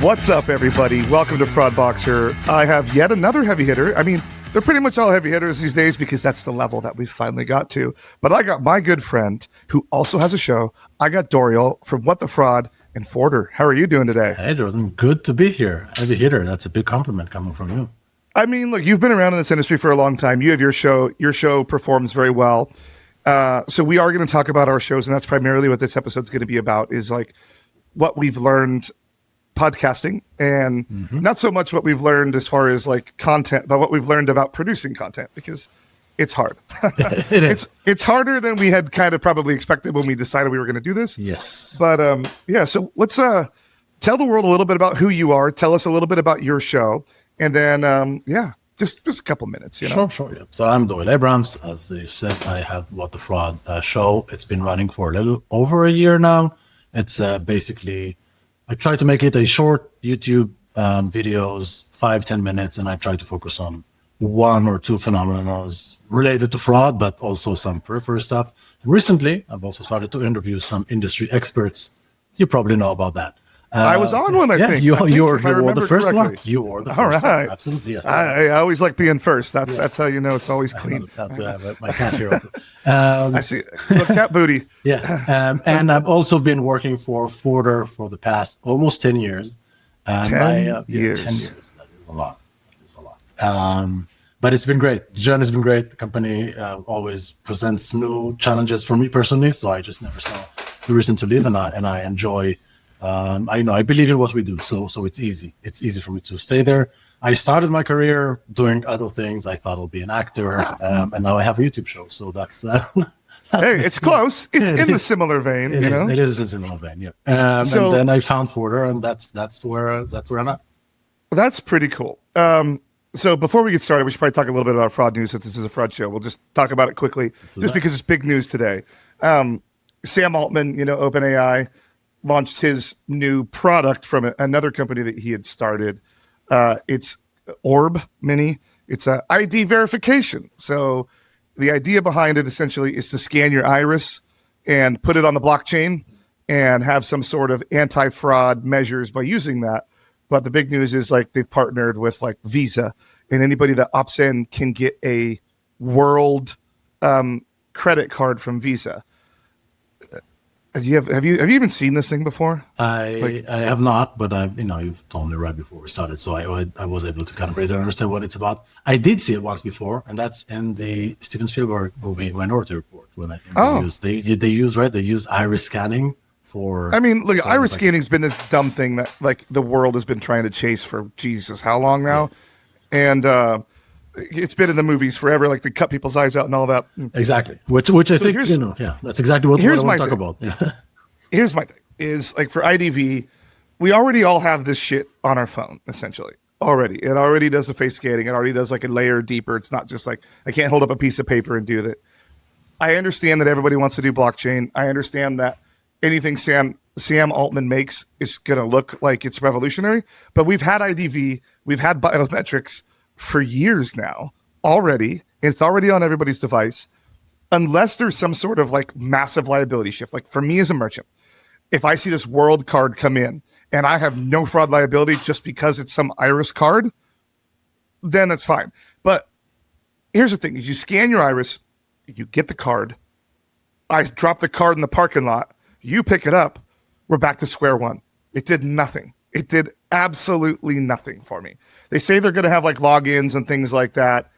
What's up, everybody? Welcome to Fraud Boxer. I have yet another heavy hitter. I mean, they're pretty much all heavy hitters these days because that's the level that we've finally got to. But I got my good friend who also has a show. I got Doriel from What the Fraud and Forder. How are you doing today? Hey, Jordan. Good to be here. Heavy hitter. That's a big compliment coming from you. I mean, look, you've been around in this industry for a long time. You have your show. Your show performs very well. So we are going to talk about our shows, and that's primarily what this episode's going to be about, is like what we've learned podcasting, and not so much what we've learned as far as like content, but what we've learned about producing content, because it's hard. It is. It's harder than we had kind of probably expected when we decided we were going to do this. Yes. But yeah, so let's tell the world a little bit about who you are. Tell us a little bit about your show, and then just a couple minutes. Sure. Yeah. So I'm Doriel Abrahams. As you said, I have What the Fraud show. It's been running for a little over a year now. It's basically, I try to make it a short YouTube videos, 5-10 minutes, and I try to focus on one or two phenomena related to fraud, but also some peripheral stuff. And recently, I've also started to interview some industry experts. You probably know about that. I was on one, I think. You were the first one. You were the first All right. one. Absolutely, yes. I always like being first. That's how you know it's always clean. My cat here also. I see. Look, cat booty. Yeah. And I've also been working for Forder for the past almost 10 years. 10 years. 10 years. That is a lot. But it's been great. The journey's been great. The company always presents new challenges for me personally, so I just never saw the reason to leave, and I enjoy. I believe in what we do, so it's easy. It's easy for me to stay there. I started my career doing other things. I thought I'll be an actor, and now I have a YouTube show. So that's hey, it's close. It's in the similar vein, you know. It is in similar vein, yeah. And then I found Forder, and that's where I'm at. That's pretty cool. So before we get started, we should probably talk a little bit about fraud news, since this is a fraud show. We'll just talk about it quickly, because it's big news today. Sam Altman, OpenAI, launched his new product from another company that he had started. It's Orb Mini. It's a ID verification. So the idea behind it essentially is to scan your iris and put it on the blockchain and have some sort of anti-fraud measures by using that. But the big news is like they've partnered with like Visa, and anybody that opts in can get a world credit card from Visa. Have you even seen this thing before? I have not, but you've told me right before we started, so I was able to kind of really understand what it's about. I did see it once before, and that's in the Steven Spielberg movie Minority Report, when I think they use iris scanning for. I mean, look, iris scanning's been this dumb thing that like the world has been trying to chase for Jesus how long now, and it's been in the movies forever, like they cut people's eyes out and all that. Exactly. Which I think, that's exactly what I want to talk about. Yeah. Here's my thing, is like for IDV, we already all have this shit on our phone, essentially. Already. It already does the face scanning. It already does like a layer deeper. It's not just like, I can't hold up a piece of paper and do that. I understand that everybody wants to do blockchain. I understand that anything Sam Altman makes is going to look like it's revolutionary, but we've had IDV, we've had biometrics for years now already, and it's already on everybody's device, unless there's some sort of like massive liability shift. Like for me as a merchant, if I see this world card come in and I have no fraud liability just because it's some iris card, then that's fine. But here's the thing, is you scan your iris, you get the card, I drop the card in the parking lot, you pick it up, we're back to square one. It did nothing. It did absolutely nothing for me. They say they're going to have like logins and things like that.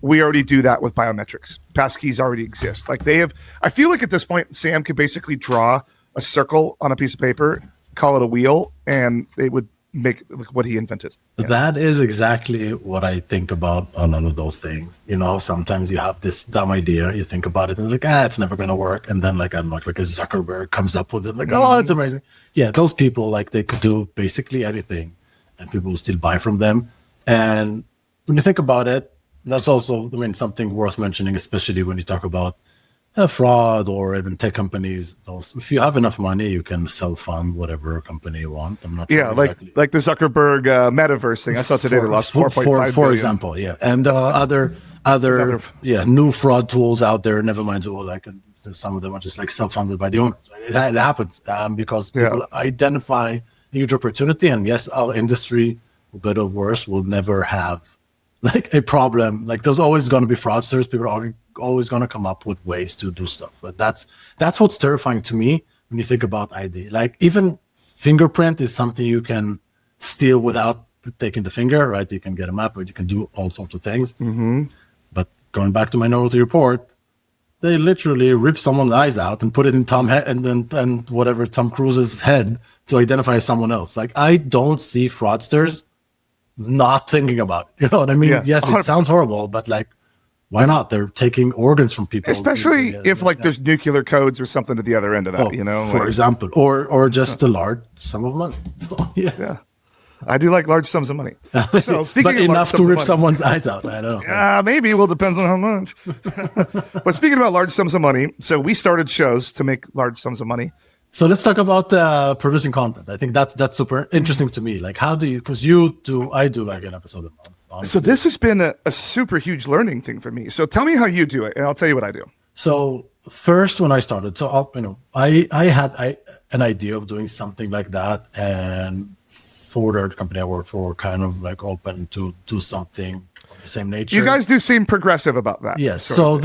We already do that with biometrics. Passkeys already exist. Like they have, I feel like at this point, Sam could basically draw a circle on a piece of paper, call it a wheel, and they would make what he invented. That is exactly what I think about on all of those things. Sometimes you have this dumb idea, you think about it, and it's like, it's never going to work. And then like a Zuckerberg comes up with it, like, oh, it's amazing. Yeah, those people, like they could do basically anything, and people will still buy from them. And when you think about it, that's also, something worth mentioning, especially when you talk about fraud or even tech companies. If you have enough money, you can self-fund whatever company you want. I'm not sure exactly. like the Zuckerberg metaverse thing. I saw today they lost 4.5 billion. For example, yeah. And other new fraud tools out there, never mind some of them are just like self-funded by the owners. Right? It happens because people identify huge opportunity. And yes, our industry, for better or worse, will never have like a problem. Like there's always going to be fraudsters. People are always going to come up with ways to do stuff. But that's what's terrifying to me when you think about ID. Like even fingerprint is something you can steal without taking the finger, right? You can get a map, or you can do all sorts of things. But going back to Minority Report, they literally rip someone's eyes out and put it in and whatever Tom Cruise's head to identify someone else. Like I don't see fraudsters not thinking about it. You know what I mean? Yeah, yes, 100%. it sounds horrible, but like, why not? They're taking organs from people. Especially if like there's nuclear codes or something at the other end of that, for example, or just a large sum of money. So, yes. Yeah. I do like large sums of money. So speaking but of enough to large sums of rip money- someone's eyes out. I don't know. Maybe. Well, depends on how much. But speaking about large sums of money, so we started shows to make large sums of money. So let's talk about producing content. I think that's super interesting to me. Like, how do you? Because I do like an episode a month. Honestly. So this has been a super huge learning thing for me. So tell me how you do it, and I'll tell you what I do. So first, when I started, I had an idea of doing something like that, and for the company I work for, kind of like open to do something of the same nature. You guys do seem progressive about that. Yes. sort So of.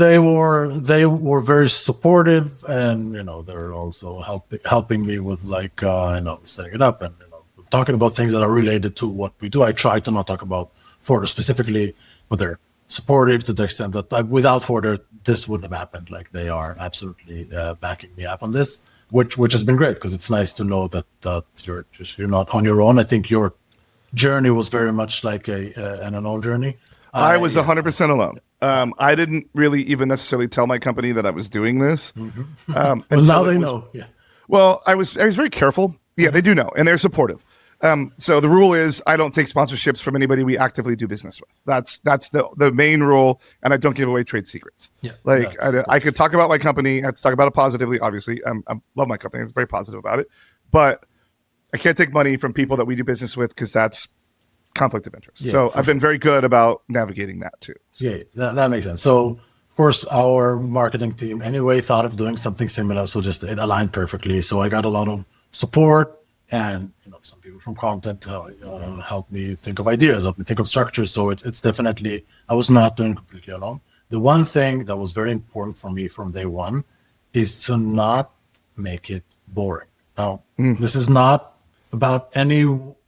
they were very supportive, and they're also helping me with like setting it up and talking about things that are related to what we do. I try to not talk about Forder specifically, but they're supportive to the extent that without Forder, this wouldn't have happened. Like they are absolutely backing me up on this, which has been great because it's nice to know that you're not on your own. I think your journey was very much like an alone journey. I was 100% alone. I didn't really even necessarily tell my company that I was doing this. Well, now they know. Yeah. Well, I was very careful. Yeah, they do know, and they're supportive. So the rule is I don't take sponsorships from anybody we actively do business with. That's the main rule, and I don't give away trade secrets. Yeah, like I could talk about my company. I have to talk about it positively. Obviously, I love my company. It's very positive about it, but I can't take money from people that we do business with because that's conflict of interest. Yeah, so I've been very good about navigating that too. So. Yeah, that makes sense. So of course, our marketing team anyway thought of doing something similar, so just it aligned perfectly. So I got a lot of support. And some people from content helped me think of ideas, helped me think of structures. So it's definitely, I was not doing it completely alone. The one thing that was very important for me from day one is to not make it boring. Now, this is not about any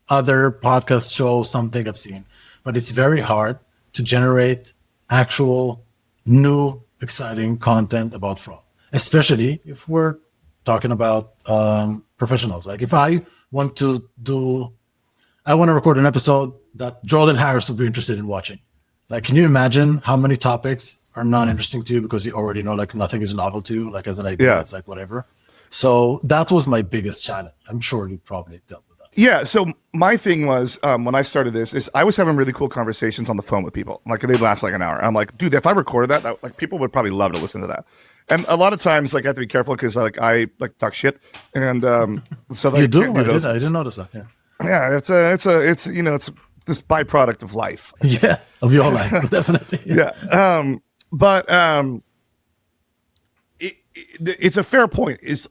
other podcast show, something I've seen, but it's very hard to generate actual new, exciting content about fraud, especially if we're talking about professionals. Like if I want to record an episode that Jordan Harris would be interested in watching. Like, can you imagine how many topics are not interesting to you because you already know like nothing is novel to you, like as an idea, it's like whatever. So that was my biggest challenge. I'm sure you probably dealt with that. Yeah. So my thing was when I started this is I was having really cool conversations on the phone with people. Like they'd last like an hour. I'm like, dude, if I recorded that like people would probably love to listen to that. And a lot of times, like I have to be careful because like I like talk shit, and so like, You do? I didn't notice that. Yeah. Yeah, it's this byproduct of life. Yeah, of your life, definitely. Yeah. It's a fair point. Is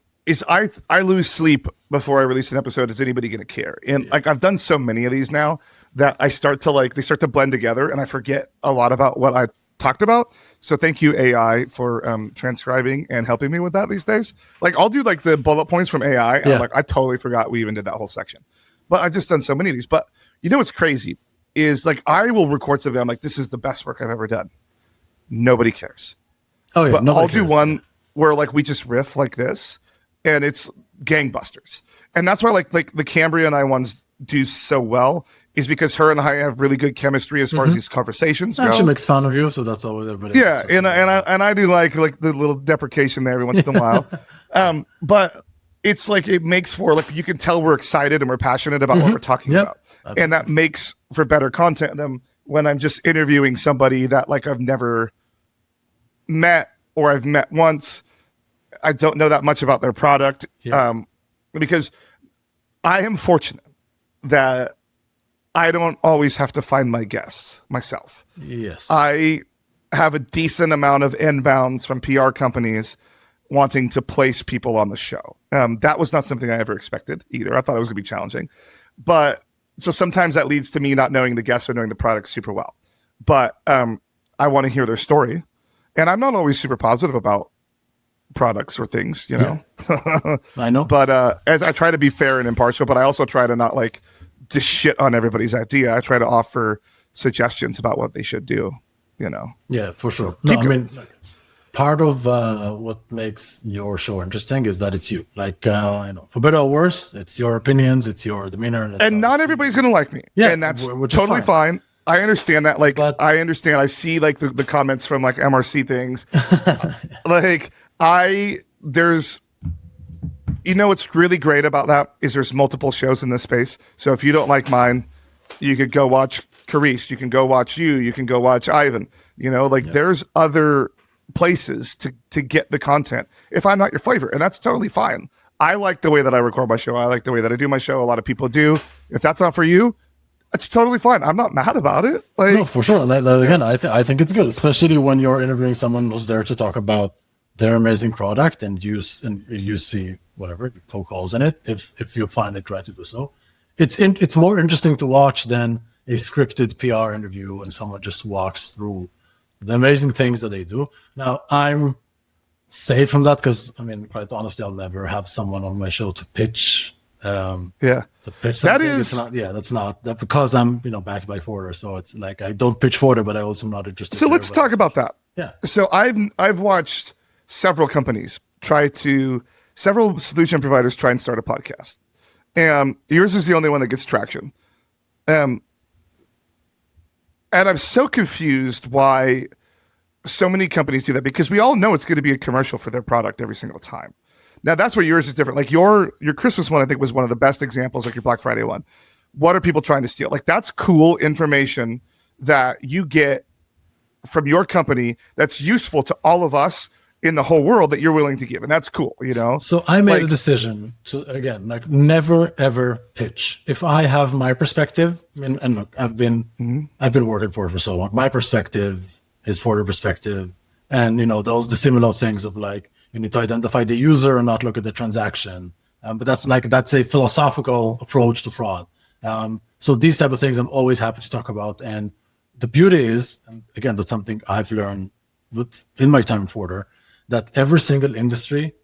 I lose sleep before I release an episode. Is anybody going to care? And like I've done so many of these now that they start to blend together, and I forget a lot about what I talked about. So thank you AI for transcribing and helping me with that these days. Like I'll do like the bullet points from AI. And I'm like, I totally forgot we even did that whole section. But I've just done so many of these. But you know what's crazy is like I will record something. I'm like, this is the best work I've ever done. Nobody cares. Oh yeah, but I'll do one where like we just riff like this, and it's gangbusters. And that's why like the Cambria and I ones do so well. Is because her and I have really good chemistry as far as these conversations go. She makes fun of you, so that's always everybody. Yeah, and I do like the little deprecation there every once in a while. But it's like it makes for like you can tell we're excited and we're passionate about what we're talking about, and that makes for better content than when I'm just interviewing somebody that like I've never met or I've met once. I don't know that much about their product, because I am fortunate that I don't always have to find my guests myself. Yes. I have a decent amount of inbounds from PR companies wanting to place people on the show. That was not something I ever expected either. I thought it was going to be challenging. But so sometimes that leads to me not knowing the guests or knowing the product super well. But I want to hear their story. And I'm not always super positive about products or things, you know. Yeah. I know. But as I try to be fair and impartial, but I also try to not like just shit on everybody's idea. I try to offer suggestions about what they should do, you know. Yeah, for sure. No, I mean, part of what makes your show interesting is that it's you. Like, you know, for better or worse, it's your opinions, it's your demeanor. And not everybody's going to like me. Yeah, and that's totally fine. I understand that. Like, but, I understand. I see like the comments from like MRC things. Like, there's, you know, what's really great about that is there's multiple shows in this space. So if you don't like mine, you could go watch Carice, you can go watch you can go watch Ivan, you know, like there's other places to get the content if I'm not your flavor, and that's totally fine. I like the way that I record my show. I like the way that I do my show. A lot of people do. If that's not for you, it's totally fine. I'm not mad about it. Like, no, for sure. Again, I think it's good, especially when you're interviewing someone who's there to talk about their amazing product, and you see whatever poke holes in it. If you find it right to do so, it's more interesting to watch than a scripted PR interview when someone just walks through the amazing things that they do. Now, I'm safe from that because, I mean, quite honestly, I'll never have someone on my show to pitch. To pitch something. That's not because I'm, you know, backed by Forder. So it's like I don't pitch Forder, but I also am not interested. So let's talk about that. Yeah. So I've watched several companies several solution providers try and start a podcast. Yours is the only one that gets traction. And I'm so confused why so many companies do that, because we all know it's going to be a commercial for their product every single time. Now, that's where yours is different. Like your Christmas one, I think, was one of the best examples, like your Black Friday one. What are people trying to steal? Like, that's cool information that you get from your company that's useful to all of us in the whole world that you're willing to give. And that's cool, you know? So I made a decision to, again, like never, ever pitch. If I have my perspective, and look, I've been working for it for so long. My perspective is for the perspective. And, you know, the similar things of like, you need to identify the user and not look at the transaction. But that's a philosophical approach to fraud. So these type of things I'm always happy to talk about. And the beauty is, and again, that's something I've learned in my time in Forder, that every single industry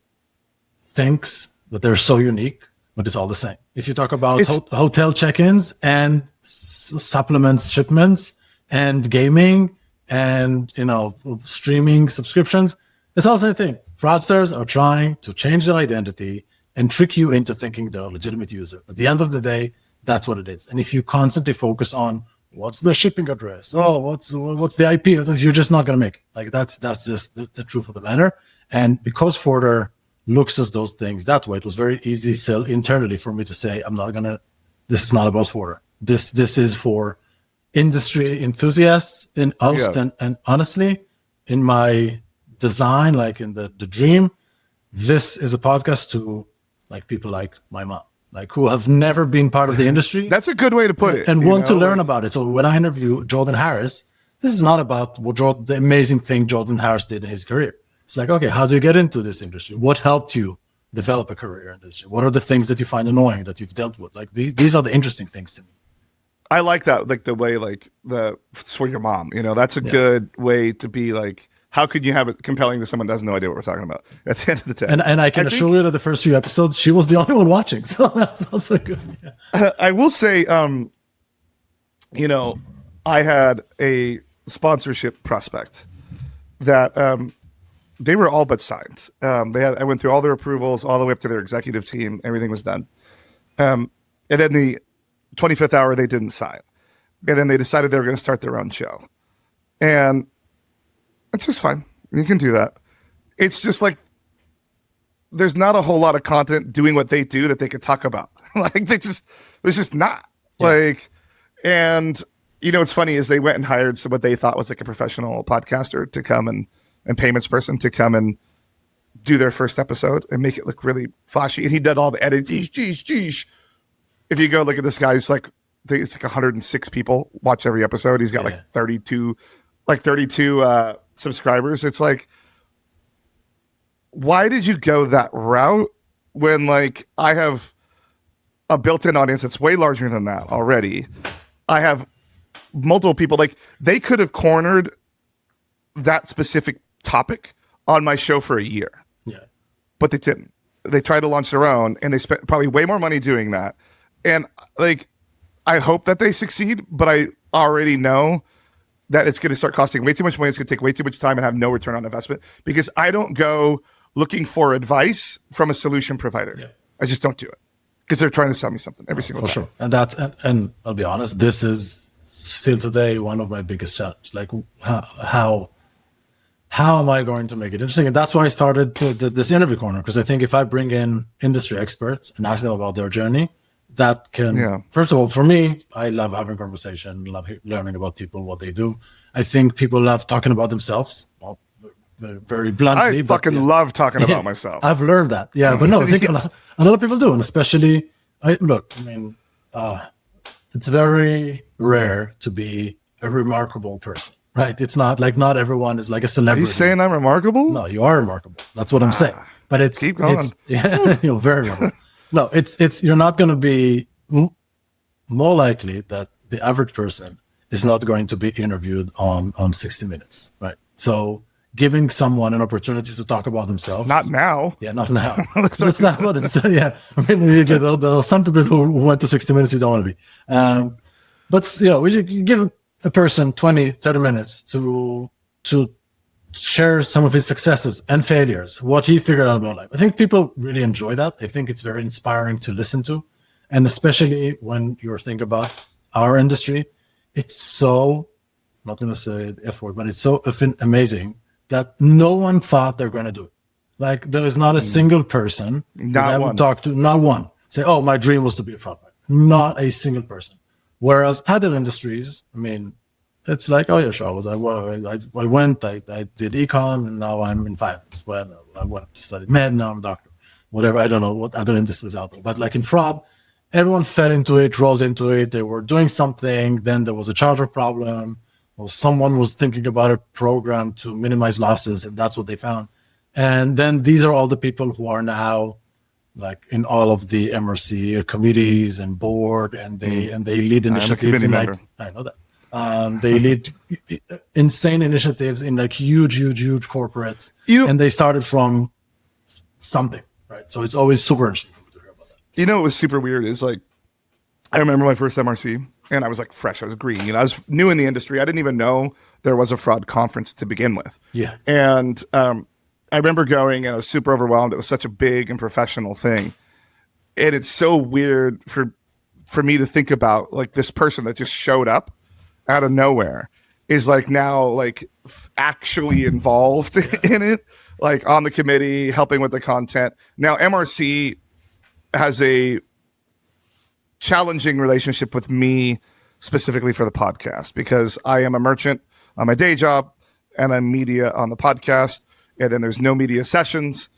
thinks that they're so unique, but it's all the same. If you talk about hotel check-ins and supplements shipments and gaming and, you know, streaming subscriptions, it's all the same thing. Fraudsters are trying to change their identity and trick you into thinking they're a legitimate user. At the end of the day, that's what it is. And if you constantly focus on what's the shipping address, what's the IP, you're just not going to make it. Like that's just the truth of the matter. And because Forder looks at those things that way, it was very easy sell internally for me to say, this is not about Forder. This is for industry enthusiasts and honestly, in my design, like in the dream, this is a podcast to like people like my mom, like who have never been part of the industry. That's a good way to put it. And want to learn about it. So when I interview Jordan Harris, this is not about the amazing thing Jordan Harris did in his career. It's like, okay, how do you get into this industry? What helped you develop a career in this? What are the things that you find annoying that you've dealt with? Like these are the interesting things to me. I like that, like the way, like it's for your mom, you know, that's a good way to be like, how could you have it compelling to someone who has no idea what we're talking about at the end of the day? And I can assure you that the first few episodes, she was the only one watching. So that's also good. Yeah. I will say, you know, I had a sponsorship prospect that they were all but signed. I went through all their approvals, all the way up to their executive team. Everything was done. And then the 25th hour, they didn't sign. And then they decided they were going to start their own show. And it's just fine. You can do that. It's just like there's not a whole lot of content doing what they do that they could talk about. Like there's just not. Yeah. Like, and you know what's funny is they went and hired what they thought was like a professional podcaster to come and payments person to come and do their first episode and make it look really flashy. And he did all the edits. Geesh. If you go look at this guy, it's like 106 people watch every episode. He's got like 32 subscribers. It's like, why did you go that route when like I have a built-in audience that's way larger than that already? I have multiple people, like they could have cornered that specific topic on my show for a year. Yeah. But they didn't. They tried to launch their own, and they spent probably way more money doing that. And like, I hope that they succeed, but I already know that it's going to start costing way too much money. It's going to take way too much time and have no return on investment, because I don't go looking for advice from a solution provider. Yeah. I just don't do it because they're trying to sell me something every single time. For sure. And I'll be honest, this is still today one of my biggest challenges. Like how am I going to make it interesting? And that's why I started this interview corner, because I think if I bring in industry experts and ask them about their journey, that can, first of all, for me, I love having conversation, love learning about people, what they do. I think people love talking about themselves, well, very bluntly. I fucking love talking about myself. I've learned that. Yeah, but no, I think a lot of people do. And especially, it's very rare to be a remarkable person, right? It's not like not everyone is like a celebrity. Are you saying I'm remarkable? No, you are remarkable. That's what I'm saying. But it's, keep going. You're very remarkable. No, it's you're not going to be more likely that the average person is not going to be interviewed on 60 Minutes, right? So giving someone an opportunity to talk about themselves. Not now. Yeah, not now. That's not what it's, yeah. I mean, there are some people who went to 60 Minutes who don't want to be. But, you give a person 20, 30 minutes to share some of his successes and failures, what he figured out about life. I think people really enjoy that. I think it's very inspiring to listen to. And especially when you're thinking about our industry, it's so, I'm not going to say the F word, but it's so amazing that no one thought they're going to do it. Like there is not a single person that I would talk to, not one, say, oh, my dream was to be a fraud fighter. Not a single person. Whereas other industries, I mean, it's like, oh yeah, sure. I went, I did econ, and now I'm in finance. Well, I went to study med, now I'm a doctor. Whatever, I don't know what other industries out there. But like in fraud, everyone fell into it, rolled into it. They were doing something. Then there was a charger problem, or someone was thinking about a program to minimize losses, and that's what they found. And then these are all the people who are now like in all of the MRC committees and board, and they lead initiatives. I know that. They lead insane initiatives in like huge corporates, and they started from something, right? So it's always super interesting to hear about that. You know, what was super weird is like, I remember my first MRC, and I was like fresh, I was green, I was new in the industry. I didn't even know there was a fraud conference to begin with. Yeah. And I remember going, and I was super overwhelmed. It was such a big and professional thing. And it's so weird for me to think about like this person that just showed up out of nowhere is like now like actually involved in it, like on the committee, helping with the content. Now MRC has a challenging relationship with me specifically for the podcast, because I am a merchant on my day job and I'm media on the podcast, and then there's no media sessions,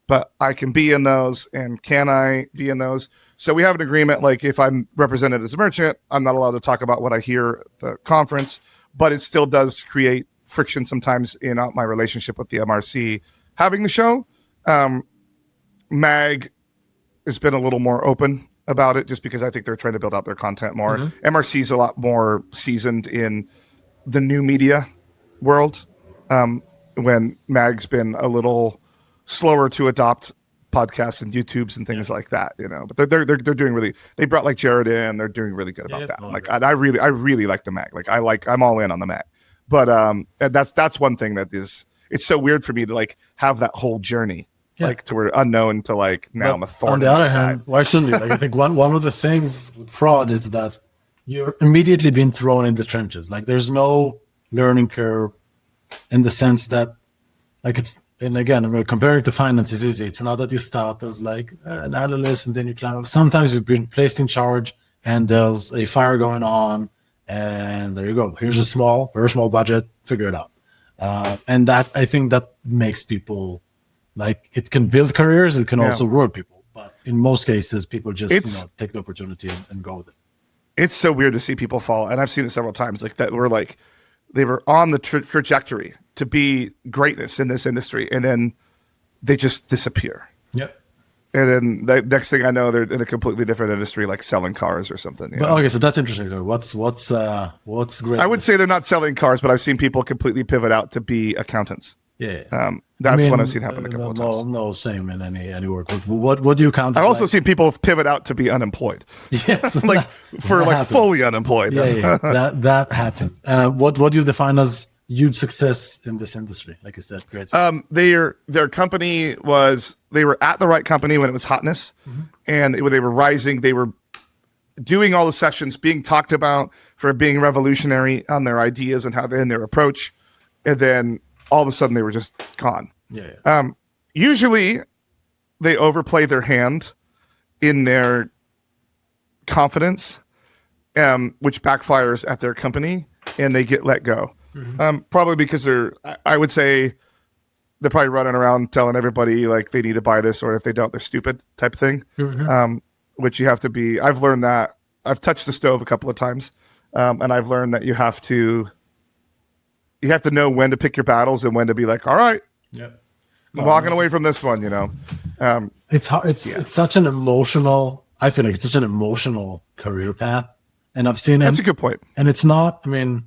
but I can be in those. And can I be in those? So we have an agreement, like if I'm represented as a merchant, I'm not allowed to talk about what I hear at the conference, but it still does create friction sometimes in my relationship with the MRC having the show. MAG has been a little more open about it, just because I think they're trying to build out their content more. Mm-hmm. MRC is a lot more seasoned in the new media world, when MAG's been a little slower to adopt podcasts and YouTubes and things like that, but they're doing really, they brought like Jared in, they're doing really good about that. Like I really like the MAG. Like I'm all in on the MAG, but that's one thing that is, it's so weird for me to like have that whole journey, like to where unknown to like now I'm a thorn. On the other hand, why shouldn't you? Like I think one of the things with fraud is that you're immediately being thrown in the trenches. Like there's no learning curve in the sense that like it's, and again, comparing to finance is easy. It's not that you start as like an analyst and then you climb up. Sometimes you've been placed in charge and there's a fire going on, and there you go. Here's a very small budget, figure it out. And that, I think that makes people, like, it can build careers, it can also ruin people. But in most cases, people just take the opportunity and go with it. It's so weird to see people fall. And I've seen it several times, like that were like, they were on the trajectory to be greatness in this industry, and then they just disappear. Yep. And then the next thing I know, they're in a completely different industry, like selling cars or something. But okay, so that's interesting. So what's great? I would say they're not selling cars, but I've seen people completely pivot out to be accountants. Yeah. That's what I've seen happen a couple of times. No, same in any work. What do you count? I've also seen people pivot out to be unemployed. Yes, like fully unemployed. Yeah. That happens. What do you define as huge success in this industry? Like you said, great. Their company they were at the right company when it was hotness, and they were rising. They were doing all the sessions, being talked about for being revolutionary on their ideas and their approach, and then all of a sudden they were just gone. Yeah. Usually they overplay their hand in their confidence, which backfires at their company, and they get let go. Probably because I would say they're probably running around telling everybody like they need to buy this, or if they don't, they're stupid type of thing. Which you have to be. I've learned that. I've touched the stove a couple of times, and I've learned that you have to know when to pick your battles and when to be like, all right, I'm walking away from this one. It's hard. It's such an emotional. I feel like it's such an emotional career path, and I've seen. That's a good point. And it's not. I mean,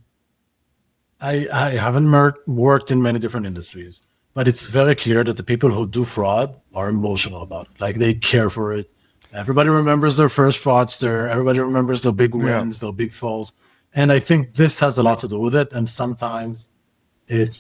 I haven't worked in many different industries, but it's very clear that the people who do fraud are emotional about it. Like they care for it. Everybody remembers their first fraudster. Everybody remembers their big wins, their big falls. And I think this has a lot to do with it. And sometimes it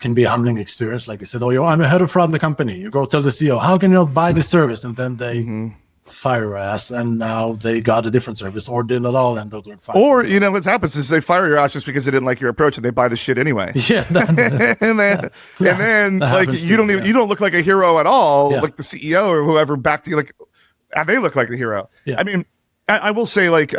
can be a humbling experience. Like you said, I'm a head of fraud in the company. You go tell the CEO, how can you buy this service? And then they fire your ass, and now they got a different service, or did it all, and they're doing fine. Or what happens is they fire your ass just because they didn't like your approach, and they buy the shit anyway. Yeah, and then like you don't look like a hero at all, like the CEO or whoever backed you, like they look like the hero. I mean, I will say like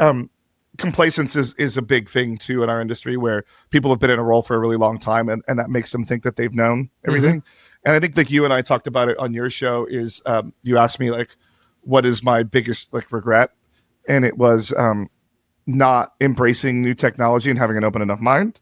complacence is a big thing too in our industry, where people have been in a role for a really long time, and that makes them think that they've known everything. And I think like you and I talked about it on your show is you asked me like, what is my biggest like regret? And it was not embracing new technology and having an open enough mind.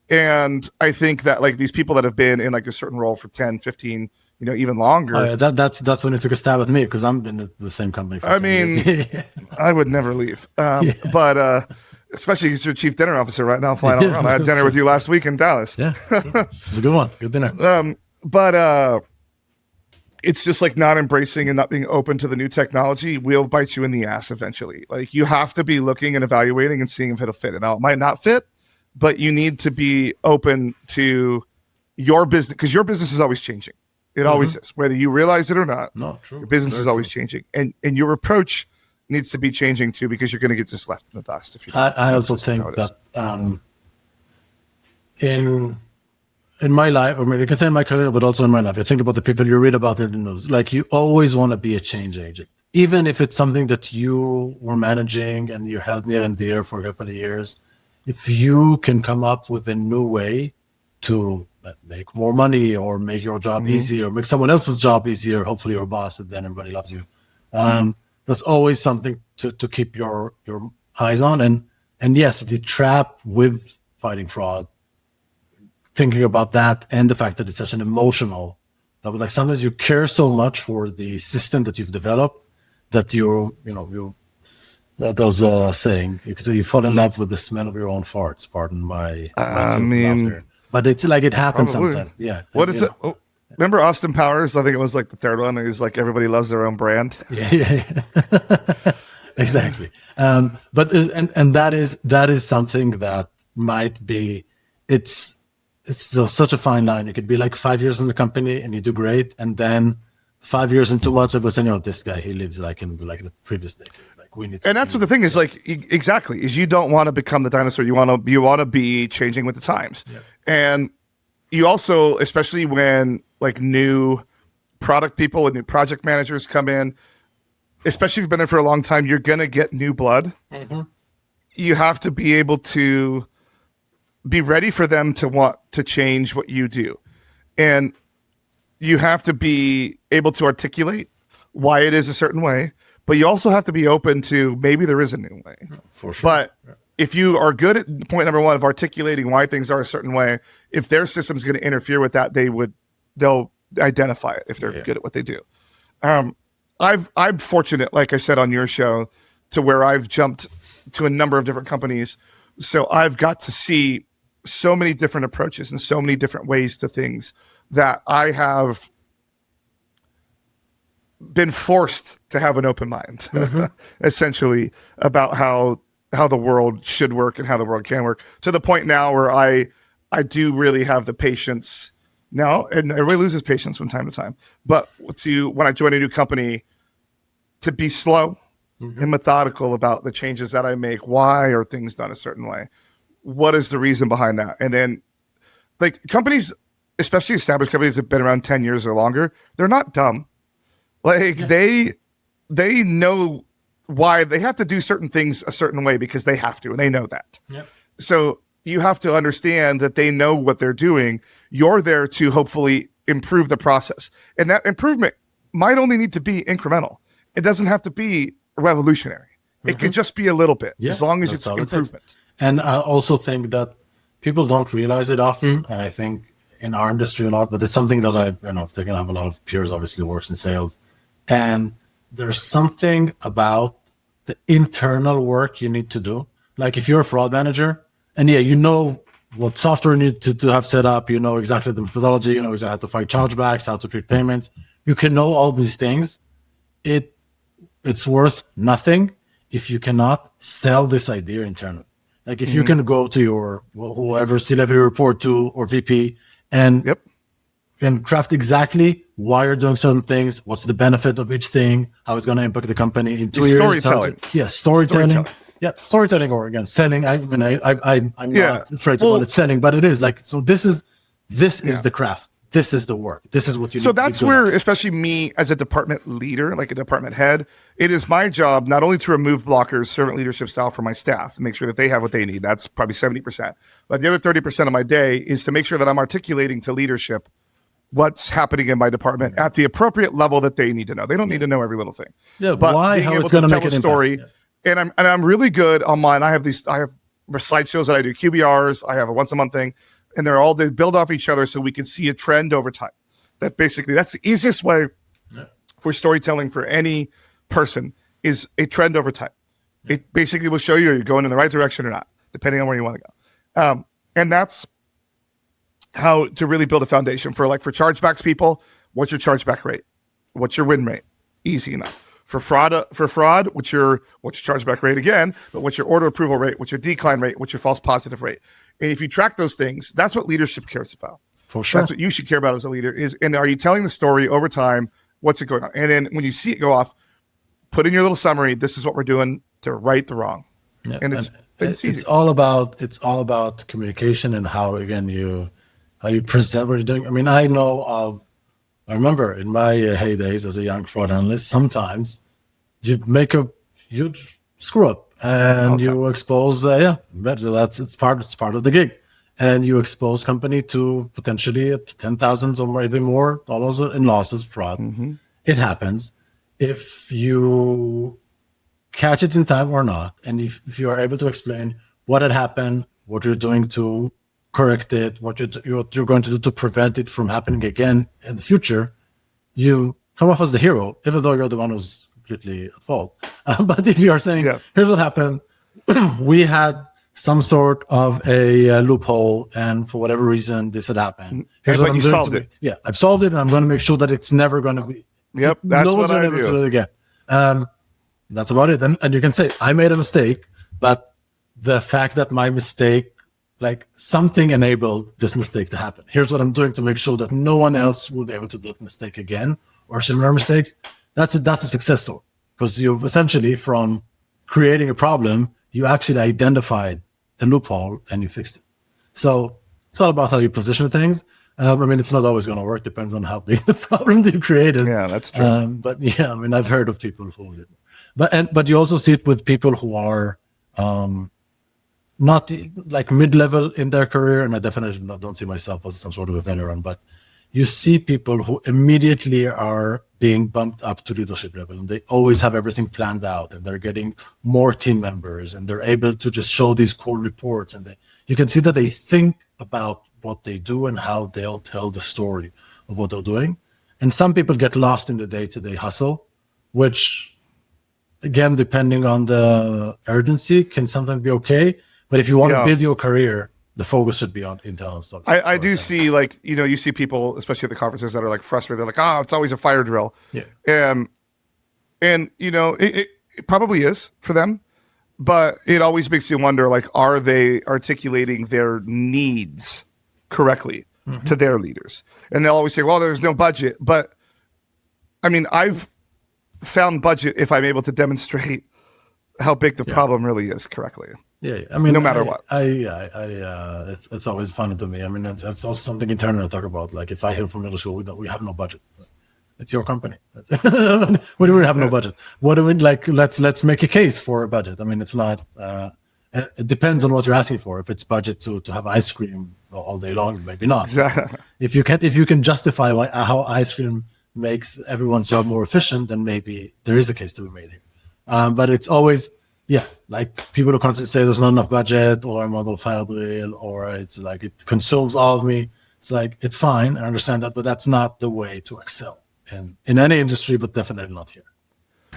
And I think that like these people that have been in like a certain role for 10, 15, even longer. That's when it took a stab at me, because I'm in the same company for 10 years. I would never leave. But especially because you're chief dinner officer right now flying all around. I had dinner with you last week in Dallas. Yeah, it's a good one. Good dinner. But it's just like not embracing and not being open to the new technology will bite you in the ass eventually. Like you have to be looking and evaluating and seeing if it'll fit. And now it might not fit, but you need to be open to your business, because your business is always changing. It always is, whether you realize it or not. No, true. Your business is always changing, and your approach needs to be changing too, because you're going to get just left in the dust. If you, I also think that in my life, or maybe you can say in my career, but also in my life, I think about the people you read about in the news. Like you always want to be a change agent, even if it's something that you were managing and you held near and dear for a couple of years. If you can come up with a new way to make more money, or make your job easier, or make someone else's job easier, hopefully your boss, and then everybody loves you. That's always something to keep your eyes on. And yes, the trap with fighting fraud, thinking about that, and the fact that it's such an emotional, that like sometimes you care so much for the system that you've developed that there's a saying, you fall in love with the smell of your own farts. Pardon my laughter. But it's like it happens sometimes. Yeah. What is it? Oh, remember Austin Powers? I think it was like the third one. It was like everybody loves their own brand. Yeah. Exactly. But and that is something that might be. It's still such a fine line. It could be like 5 years in the company and you do great, and then 5 years and 2 months, everyone's saying, this guy, he lives like in like the previous decade. Like we need. And that's what the thing is. Like exactly, is you don't want to become the dinosaur. You want to be changing with the times. Yeah. And you also, especially when like new product people and new project managers come in, especially if you've been there for a long time, you're gonna get new blood. You have to be able to be ready for them to want to change what you do, and you have to be able to articulate why it is a certain way, but you also have to be open to maybe there is a new way. For sure. But if you are good at point number one of articulating why things are a certain way, if their system is going to interfere with that, they'll identify it if they're good at what they do. I'm fortunate, like I said on your show, to where I've jumped to a number of different companies. So I've got to see so many different approaches and so many different ways to things that I have been forced to have an open mind, essentially, about how the world should work and how the world can work, to the point now where I do really have the patience now, and everybody loses patience from time to time, but when I join a new company, to be slow and methodical about the changes that I make. Why are things done a certain way? What is the reason behind that? And then, like, companies, especially established companies that have been around 10 years or longer, they're not dumb. Like, they know why they have to do certain things a certain way because they have to, and they know that. Yep. So you have to understand that they know what they're doing. You're there to hopefully improve the process. And that improvement might only need to be incremental. It doesn't have to be revolutionary. It could just be a little bit, as long as it's improvement. And I also think that people don't realize it often. And I think in our industry a lot, but it's something that I have a lot of peers obviously works in sales. And there's something about the internal work you need to do. Like if you're a fraud manager, and you know what software you need to have set up, you know exactly the methodology, you know exactly how to fight chargebacks, how to treat payments. You can know all these things. It's worth nothing if you cannot sell this idea internally. Like if you can go to your whoever C-level you report to or VP and craft exactly why you're doing certain things, what's the benefit of each thing, how it's going to impact the company in 2 years. Storytelling. Storytelling. Yeah, storytelling, or again, selling. I'm not afraid to call it selling, but it is like, so this is the craft. This is the work. This is what you need to do. So that's where, especially me as a department leader, like a department head, it is my job not only to remove blockers, servant leadership style for my staff, to make sure that they have what they need. That's probably 70%. But the other 30% of my day is to make sure that I'm articulating to leadership what's happening in my department at the appropriate level that they need to know. They don't need to know every little thing. Yeah, but why, how it's going to make a story. And I'm really good on mine. I have slideshows that I do, QBRs. I have a once a month thing. And they build off each other so we can see a trend over time. That's the easiest way for storytelling for any person is a trend over time. It basically will show you you're going in the right direction or not, depending on where you want to go. And that's how to really build a foundation for chargebacks people. What's your chargeback rate? What's your win rate? Easy enough. For fraud, what's your chargeback rate again? But what's your order approval rate? What's your decline rate? What's your false positive rate? And if you track those things, that's what leadership cares about. For sure. That's what you should care about as a leader and are you telling the story over time? What's it going on? And then when you see it go off, put in your little summary. This is what we're doing to right the wrong. Yeah. And it's all about communication and how you present what you're doing. I mean, I remember in my heydays as a young fraud analyst, sometimes you'd screw up and you expose, it's part of the gig. And you expose company to potentially $10,000 or maybe more dollars in losses, fraud. Mm-hmm. It happens. If you catch it in time or not, and if you are able to explain what had happened, what you're doing to correct it, what you're going to do to prevent it from happening again in the future, you come off as the hero, even though you're the one who's completely at fault. But if you are saying, here's what happened, we had some sort of a loophole, and for whatever reason, this had happened. Here's what I'm doing. Solved it. Yeah, I've solved it, and I'm going to make sure that it's never going to be. Yep, that's no what I do. Do it again. That's about it. And you can say, I made a mistake, but the fact that my mistake, like something enabled this mistake to happen. Here's what I'm doing to make sure that no one else will be able to do that mistake again or similar mistakes. That's a success story, because you've essentially, from creating a problem, you actually identified the loophole and you fixed it. So it's all about how you position things. I mean, it's not always going to work. Depends on how big the problem you created. Yeah, that's true. But yeah, I mean, I've heard of people who did. But you also see it with people who are not like mid-level in their career, and I definitely don't see myself as some sort of a veteran, but you see people who immediately are being bumped up to leadership level, and they always have everything planned out, and they're getting more team members, and they're able to just show these cool reports, and you can see that they think about what they do and how they'll tell the story of what they're doing. And some people get lost in the day-to-day hustle, which, again, depending on the urgency, can sometimes be okay. But if you want to build your career, the focus should be on internal stuff. I do see, like, you see people, especially at the conferences, that are like frustrated. They're like, oh, it's always a fire drill. Yeah. And it probably is for them, but it always makes you wonder, like, are they articulating their needs correctly to their leaders? And they'll always say, well, there's no budget. But I mean, I've found budget if I'm able to demonstrate how big the problem really is correctly. Yeah, I mean, no matter what. It's always funny to me. I mean, that's also something internal to talk about. Like, if I hear from middle school, we have no budget. It's your company. We don't have no budget. What do we like? Let's make a case for a budget. I mean, it's not. It depends on what you're asking for. If it's budget to have ice cream all day long, maybe not. Exactly. If you can justify how ice cream makes everyone's job more efficient, then maybe there is a case to be made here. But it's always, like people who constantly say there's not enough budget, or I'm on the fire drill, or it's like it consumes all of me. It's like, it's fine, I understand that, but that's not the way to excel in any industry, but definitely not here.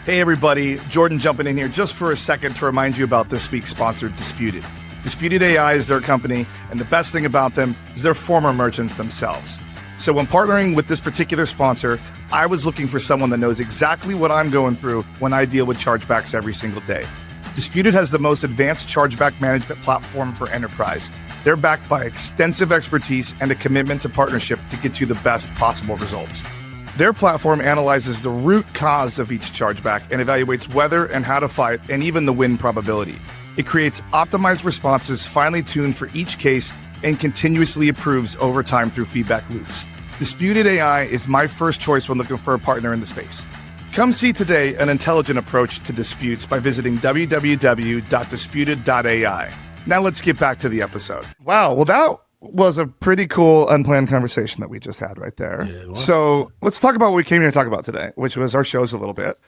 Hey everybody, Jordan jumping in here just for a second to remind you about this week's sponsor, Disputed. Disputed AI is their company, and the best thing about them is they're former merchants themselves. So when partnering with this particular sponsor, I was looking for someone that knows exactly what I'm going through when I deal with chargebacks every single day. Disputed has the most advanced chargeback management platform for enterprise. They're backed by extensive expertise and a commitment to partnership to get you the best possible results. Their platform analyzes the root cause of each chargeback and evaluates whether and how to fight and even the win probability. It creates optimized responses finely tuned for each case and continuously improves over time through feedback loops. Disputed AI is my first choice when looking for a partner in the space. Come see today an intelligent approach to disputes by visiting www.disputed.ai. Now let's get back to the episode. Wow, well that was a pretty cool unplanned conversation that we just had right there. Yeah, so let's talk about what we came here to talk about today, which was our shows a little bit.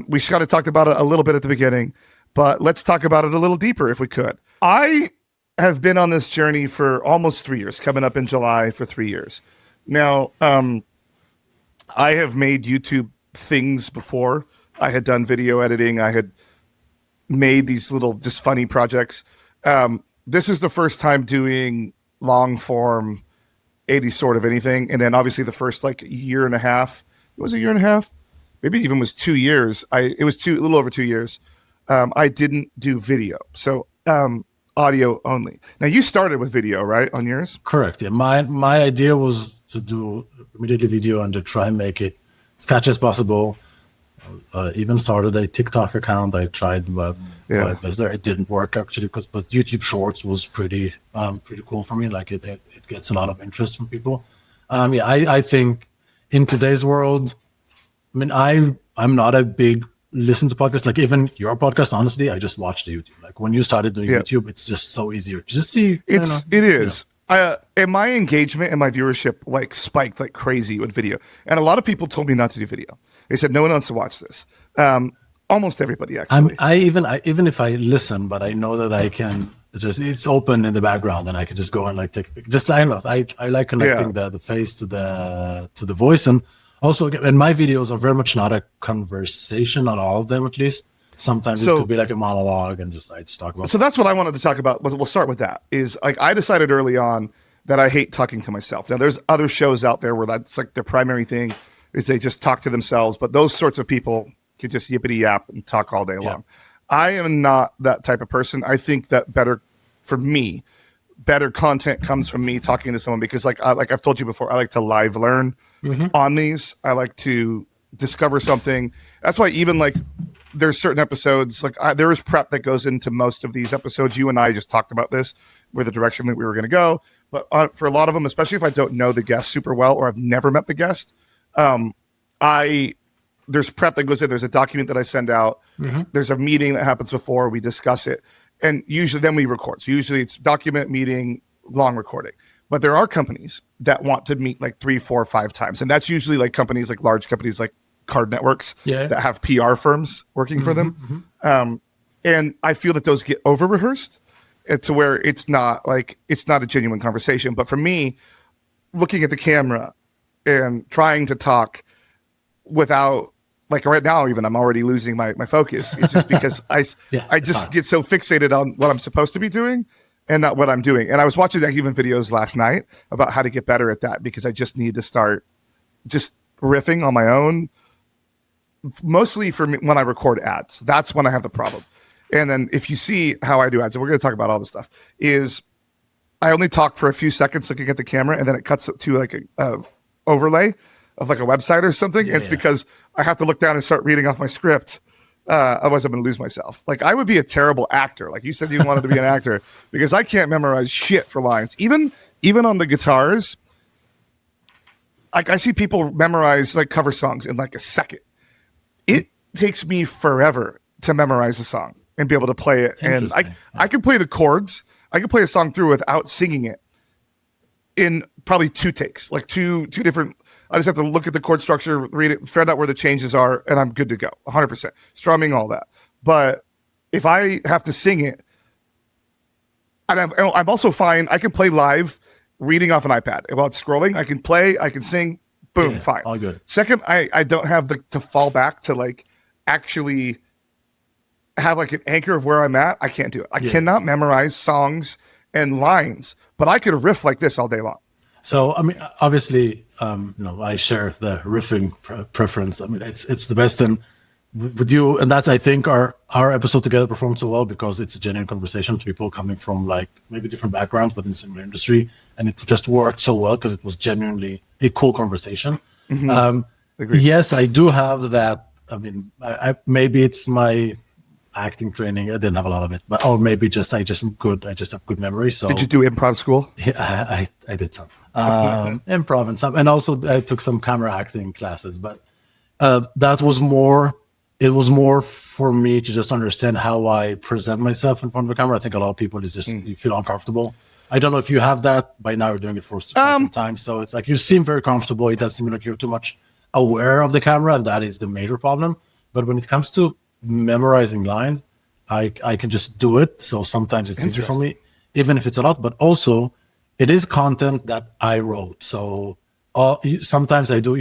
We kind of talked about it a little bit at the beginning, but let's talk about it a little deeper if we could. I have been on this journey for almost 3 years, coming up in July for 3 years. Now, I have made YouTube things before. I had done video editing. I had made these little just funny projects. This is the first time doing long form 80 sort of anything. And then obviously the first like year and a half, it was a year and a half, maybe even was 2 years. It was a little over 2 years. I didn't do video. So, audio only. Now you started with video, right? On yours? Correct. Yeah. My idea was to do immediately video and to try and make it as catchy as possible. Even started a TikTok account. I tried, but it didn't work actually but YouTube Shorts was pretty cool for me. Like it gets a lot of interest from people. I think in today's world, I mean, I'm not a big listen to podcasts. Like even your podcast, honestly, I just watched the YouTube. Like when you started doing YouTube, it's just so easier to just see. It is. And my engagement and my viewership like spiked like crazy with video. And a lot of people told me not to do video. They said no one wants to watch this. Almost everybody actually. Even if I listen, but I know that I can it's open in the background and I can just go and like take just I don't know. I like connecting the face to the voice. And also, and my videos are very much not a conversation, not all of them at least. Sometimes it could be like a monologue and I just talk about. So that's what I wanted to talk about. We'll start with that. Is like I decided early on that I hate talking to myself. Now there's other shows out there where that's like their primary thing is they just talk to themselves. But those sorts of people can just yippity yap and talk all day long. I am not that type of person. I think that better content comes from me talking to someone because like I've told you before, I like to live learn on these. I like to discover something. That's why even like there's certain episodes like there is prep that goes into most of these episodes. You and I just talked about this, where the direction that we were going to go. But for a lot of them, especially if I don't know the guest super well or I've never met the guest, there's prep that goes in. There's a document that I send out. There's a meeting that happens before we discuss it. And usually then we record. So usually it's document, meeting, long recording. But there are companies that want to meet like 3, 4, 5 times. And that's usually like companies, like large companies like card networks that have PR firms working for them. And I feel that those get over rehearsed. to where it's not a genuine conversation. But for me, looking at the camera and trying to talk without, like right now, even I'm already losing my focus. It's just because I just get so fixated on what I'm supposed to be doing and not what I'm doing. And I was watching even videos last night about how to get better at that, because I just need to start just riffing on my own. Mostly for me, when I record ads, that's when I have the problem. And then if you see how I do ads, and we're going to talk about all this stuff, is I only talk for a few seconds looking at the camera, and then it cuts to like a overlay of like a website or something. It's because I have to look down and start reading off my script. Otherwise I'm going to lose myself. Like, I would be a terrible actor. Like you said, you wanted to be an actor, because I can't memorize shit for lines. Even on the guitars, like I see people memorize like cover songs in like a second. It takes me forever to memorize a song and be able to play it. And I can play the chords. I can play a song through without singing it in probably 2 takes, like two different. I just have to look at the chord structure, read it, find out where the changes are, and I'm good to go. 100%. Strumming, all that. But if I have to sing it, and I'm also fine. I can play live reading off an iPad. While it's scrolling, I can play, I can sing, boom, fine. All good. Second, I don't have to fall back to like actually have like an anchor of where I'm at. I can't do it. I cannot memorize songs and lines, but I could riff like this all day long. So, I mean, obviously, I share the riffing preference. I mean, it's the best. And with you, and that's, I think, our episode together performed so well because it's a genuine conversation to people coming from like maybe different backgrounds, but in similar industry. And it just worked so well because it was genuinely a cool conversation. Yes, I do have that. I mean, I maybe it's my acting training. I didn't have a lot of it, but or maybe I just am good. I just have good memory. So did you do improv school? Yeah, I did some improv and some, and also I took some camera acting classes. But that was more. It was more for me to just understand how I present myself in front of the camera. I think a lot of people is just you feel uncomfortable. I don't know if you have that by now. You're doing it for some time, so it's like you seem very comfortable. It doesn't seem like you're too much aware of the camera, and that is the major problem. But when it comes to memorizing lines, I can just do it. So sometimes it's easier for me, even if it's a lot. But also, it is content that I wrote. So sometimes I do.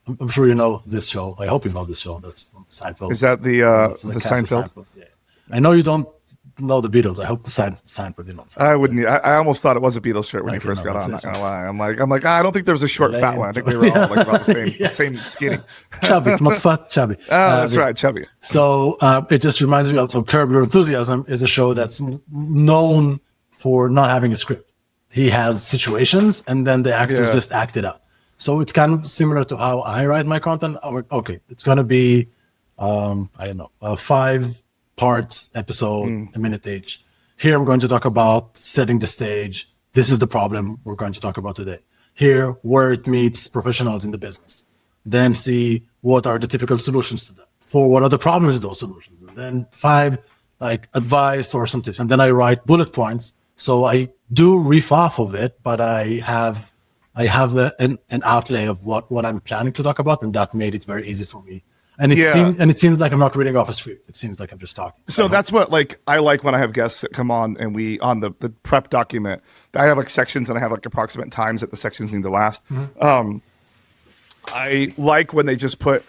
I'm sure you know this show. I hope you know this show. That's Seinfeld. Is that the Seinfeld? Yeah. I know you don't know the Beatles. I hope the Seinfeld. You know. Seinfeld. I wouldn't. I almost thought it was a Beatles shirt when he first got on. I'm not gonna lie. I'm like, I don't think there was a short fat one. I think we were all like about the same skinny. Chubby, not fat, chubby. Oh, that's right, chubby. So it just reminds me of Curb Your Enthusiasm is a show that's known for not having a script. He has situations, and then the actors just act it out. So it's kind of similar to how I write my content. I'm like, okay, it's going to be, I don't know, a 5 parts episode, a minute each. Here I'm going to talk about setting the stage. This is the problem we're going to talk about today. Here, where it meets professionals in the business. Then see what are the typical solutions to that. 4, what are the problems with those solutions? And then 5, like advice or some tips. And then I write bullet points. So I do riff off of it, but I have an outlay of what I'm planning to talk about, and that made it very easy for me. And it seems like I'm not reading off a script. It seems like I'm just talking. So that's what I like when I have guests that come on and we on the prep document. I have like sections and I have like approximate times that the sections need to last. I like when they just put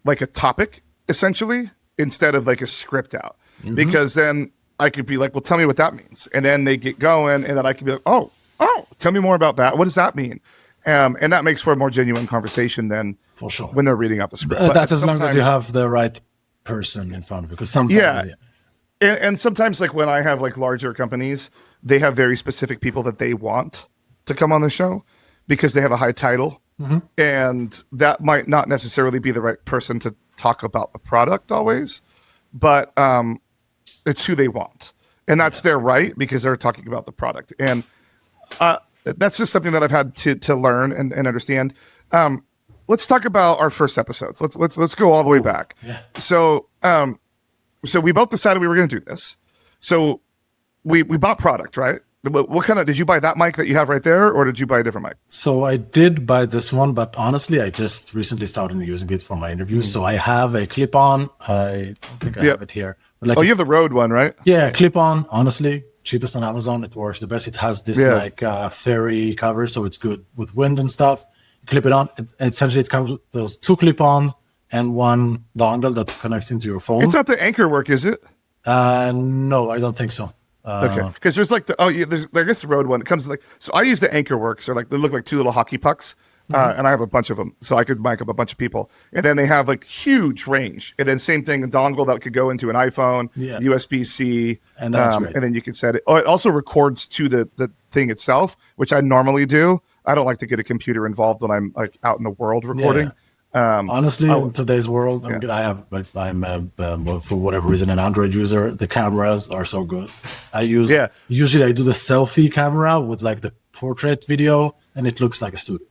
like a topic essentially instead of like a script out, because then I could be like, well, tell me what that means, and then they get going, and then I can be like, oh, tell me more about that. What does that mean? And that makes for a more genuine conversation than for sure when they're reading off the script. That's as long as you have the right person in front of you. Because sometimes, and sometimes like when I have like larger companies, they have very specific people that they want to come on the show because they have a high title, and that might not necessarily be the right person to talk about the product always, but it's who they want, and that's their right because they're talking about the product. And that's just something that I've had to learn and understand. Let's talk about our first episodes. Let's go all the way back. Yeah. So we both decided we were going to do this. So we bought product, right? What kind of, did you buy that mic that you have right there, or did you buy a different mic? So I did buy this one, but honestly, I just recently started using it for my interviews. So I have a clip-on. I think I have it here. Like you have the Rode one, right? Yeah, clip-on. Honestly, cheapest on Amazon. It works the best. It has this fairy cover, so it's good with wind and stuff. You clip it on. Essentially, it comes with those 2 clip-ons and 1 dongle that connects into your phone. It's not the Anchor work, is it? No, I don't think so. Okay, because there's like there's I guess the Rode one. It comes like, so I use the Anchor works. They're like, they look like 2 little hockey pucks. And I have a bunch of them, so I could mic up a bunch of people. And then they have like huge range. And then same thing, a dongle that could go into an iPhone, USB-C, and that's great. And then you can set it. Oh, it also records to the thing itself, which I normally do. I don't like to get a computer involved when I'm like out in the world recording. Honestly, in today's world, I'm for whatever reason an Android user. The cameras are so good. Usually I do the selfie camera with like the portrait video, and it looks like a studio.